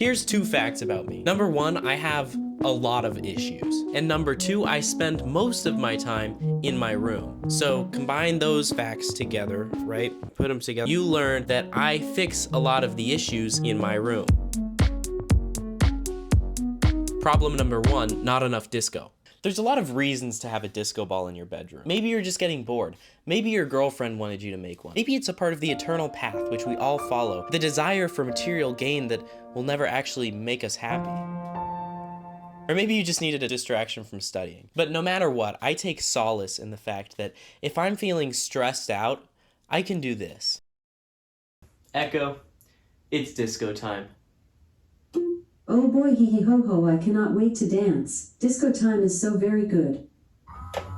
Here's 2 facts about me. Number 1, I have a lot of issues. And number 2, I spend most of my time in my room. So combine those facts together, right? Put them together. You learn that I fix a lot of the issues in my room. Problem number 1, not enough disco. There's a lot of reasons to have a disco ball in your bedroom. Maybe you're just getting bored. Maybe your girlfriend wanted you to make one. Maybe it's a part of the eternal path which we all follow. The desire for material gain that will never actually make us happy. Or maybe you just needed a distraction from studying. But no matter what, I take solace in the fact that if I'm feeling stressed out, I can do this. Echo, it's disco time. Oh boy, hee hee ho ho, I cannot wait to dance. Disco time is so very good.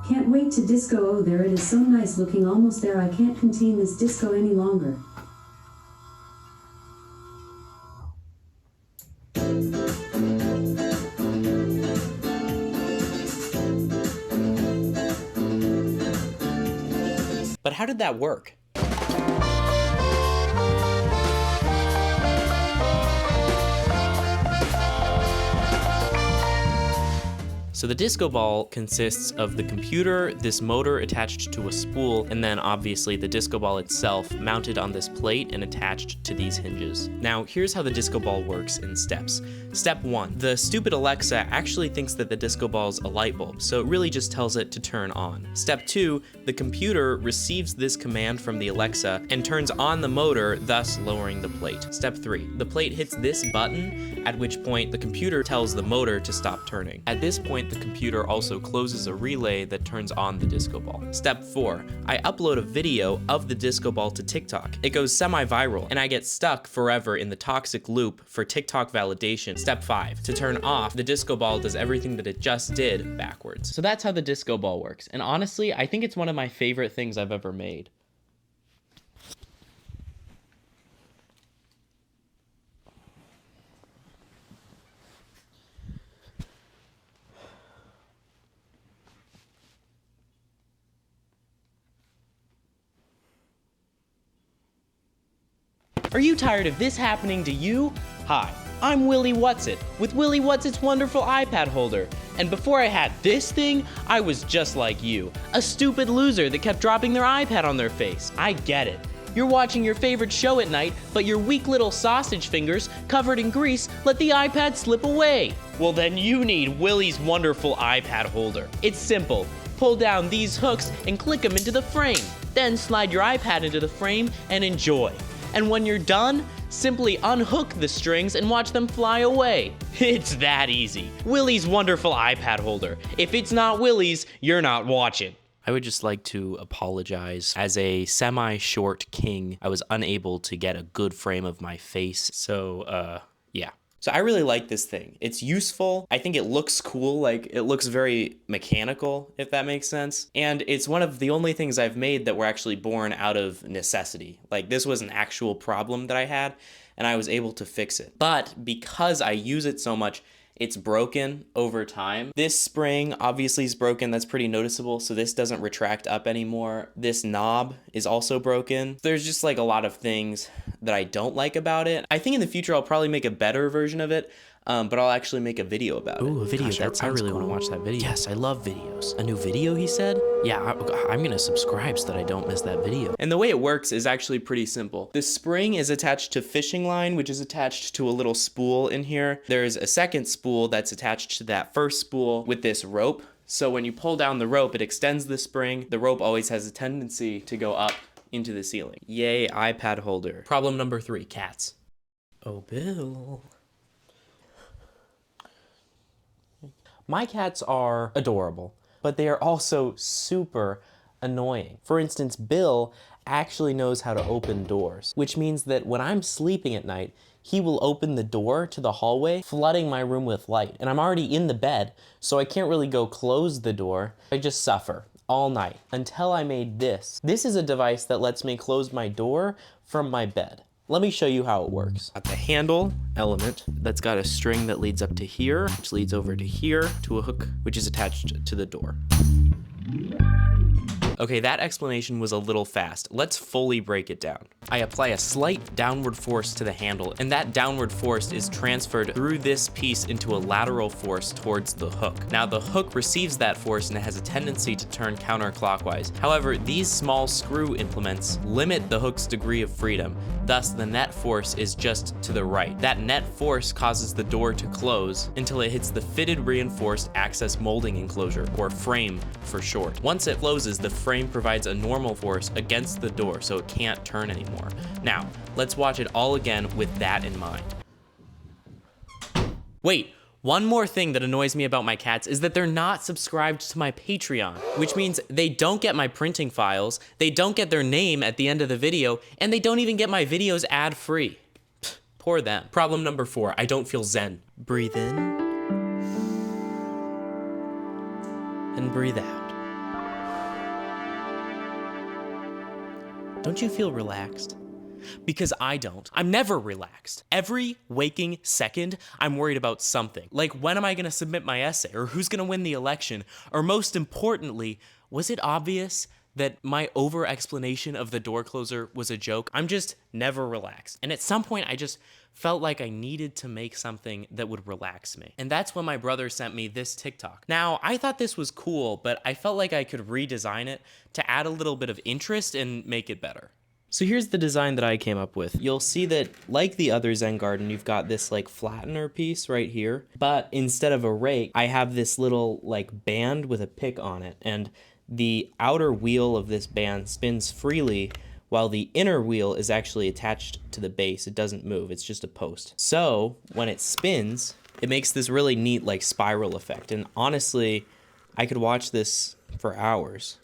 Can't wait to disco, oh there it is so nice looking, almost there, I can't contain this disco any longer. But how did that work? So the disco ball consists of the computer, this motor attached to a spool, and then obviously the disco ball itself mounted on this plate and attached to these hinges. Now, here's how the disco ball works in steps. Step 1, the stupid Alexa actually thinks that the disco ball's a light bulb, so it really just tells it to turn on. Step 2, the computer receives this command from the Alexa and turns on the motor, thus lowering the plate. Step 3, the plate hits this button, at which point the computer tells the motor to stop turning. At this point, the computer also closes a relay that turns on the disco ball. Step 4, I upload a video of the disco ball to TikTok. It goes semi-viral, and I get stuck forever in the toxic loop for TikTok validation. Step 5, to turn off, the disco ball does everything that it just did backwards. So that's how the disco ball works, and honestly, I think it's one of my favorite things I've ever made. Are you tired of this happening to you? Hi, I'm Willy Whatsit with Willy Whatsit's wonderful iPad holder. And before I had this thing, I was just like you, a stupid loser that kept dropping their iPad on their face. I get it. You're watching your favorite show at night, but your weak little sausage fingers, covered in grease, let the iPad slip away. Well then you need Willy's wonderful iPad holder. It's simple. Pull down these hooks and click them into the frame. Then slide your iPad into the frame and enjoy. And when you're done, simply unhook the strings and watch them fly away. It's that easy. Willy's wonderful iPad holder. If it's not Willy's, you're not watching. I would just like to apologize. As a semi-short king, I was unable to get a good frame of my face, so yeah. So I really like this thing. It's useful. I think it looks cool. Like, it looks very mechanical, if that makes sense. And it's one of the only things I've made that were actually born out of necessity. Like, this was an actual problem that I had, and I was able to fix it. But because I use it so much, it's broken over time. This spring obviously is broken. That's pretty noticeable. So this doesn't retract up anymore. This knob is also broken. There's just like a lot of things that I don't like about it. I think in the future, I'll probably make a better version of it. But I'll actually make a video about it. Ooh, a video. Gosh, I really want to watch that video. Yes, I love videos. A new video, he said? Yeah, I'm gonna subscribe so that I don't miss that video. And the way it works is actually pretty simple. The spring is attached to fishing line, which is attached to a little spool in here. There's a second spool that's attached to that first spool with this rope. So when you pull down the rope, it extends the spring. The rope always has a tendency to go up into the ceiling. Yay, iPad holder. Problem number 3, cats. Oh, Bill. My cats are adorable, but they are also super annoying. For instance, Bill actually knows how to open doors, which means that when I'm sleeping at night, he will open the door to the hallway, flooding my room with light. And I'm already in the bed, so I can't really go close the door. I just suffer all night until I made this. This is a device that lets me close my door from my bed. Let me show you how it works. Got the handle element that's got a string that leads up to here, which leads over to here, to a hook, which is attached to the door. Okay, that explanation was a little fast. Let's fully break it down. I apply a slight downward force to the handle, and that downward force is transferred through this piece into a lateral force towards the hook. Now the hook receives that force and it has a tendency to turn counterclockwise. However, these small screw implements limit the hook's degree of freedom. Thus, the net force is just to the right. That net force causes the door to close until it hits the fitted reinforced access molding enclosure, or frame for short. Once it closes, the frame provides a normal force against the door so it can't turn anymore. Now, let's watch it all again with that in mind. Wait, one more thing that annoys me about my cats is that they're not subscribed to my Patreon, which means they don't get my printing files, they don't get their name at the end of the video, and they don't even get my videos ad-free. Poor them. Problem number 4, I don't feel zen. Breathe in and breathe out. Don't you feel relaxed? Because I don't. I'm never relaxed. Every waking second, I'm worried about something. Like, when am I gonna submit my essay? Or who's gonna win the election? Or most importantly, was it obvious that my over-explanation of the door closer was a joke? I'm just never relaxed. And at some point, I just felt like I needed to make something that would relax me. And that's when my brother sent me this TikTok. Now, I thought this was cool, but I felt like I could redesign it to add a little bit of interest and make it better. So here's the design that I came up with. You'll see that, like the other Zen Garden, you've got this like flattener piece right here, but instead of a rake, I have this little like band with a pick on it, and the outer wheel of this band spins freely while the inner wheel is actually attached to the base. It doesn't move, it's just a post. So when it spins, it makes this really neat like spiral effect, and honestly, I could watch this for hours.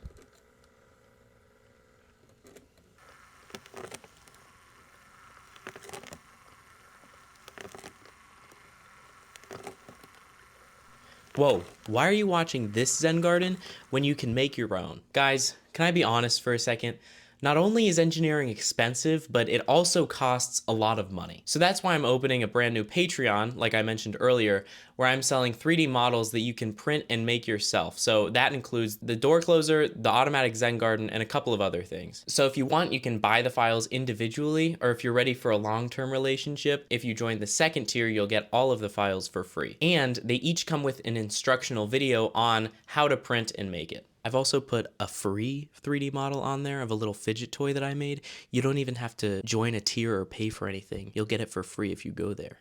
Whoa, why are you watching this Zen Garden when you can make your own? Guys, can I be honest for a second? Not only is engineering expensive, but it also costs a lot of money. So that's why I'm opening a brand new Patreon, like I mentioned earlier, where I'm selling 3D models that you can print and make yourself. So that includes the door closer, the automatic Zen Garden, and a couple of other things. So if you want, you can buy the files individually, or if you're ready for a long-term relationship, if you join the second tier, you'll get all of the files for free. And they each come with an instructional video on how to print and make it. I've also put a free 3D model on there of a little fidget toy that I made. You don't even have to join a tier or pay for anything. You'll get it for free if you go there.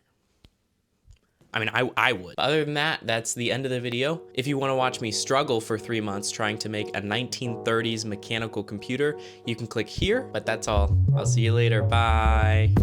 I mean, I would. Other than that, that's the end of the video. If you want to watch me struggle for 3 months trying to make a 1930s mechanical computer, you can click here, but that's all. I'll see you later. Bye.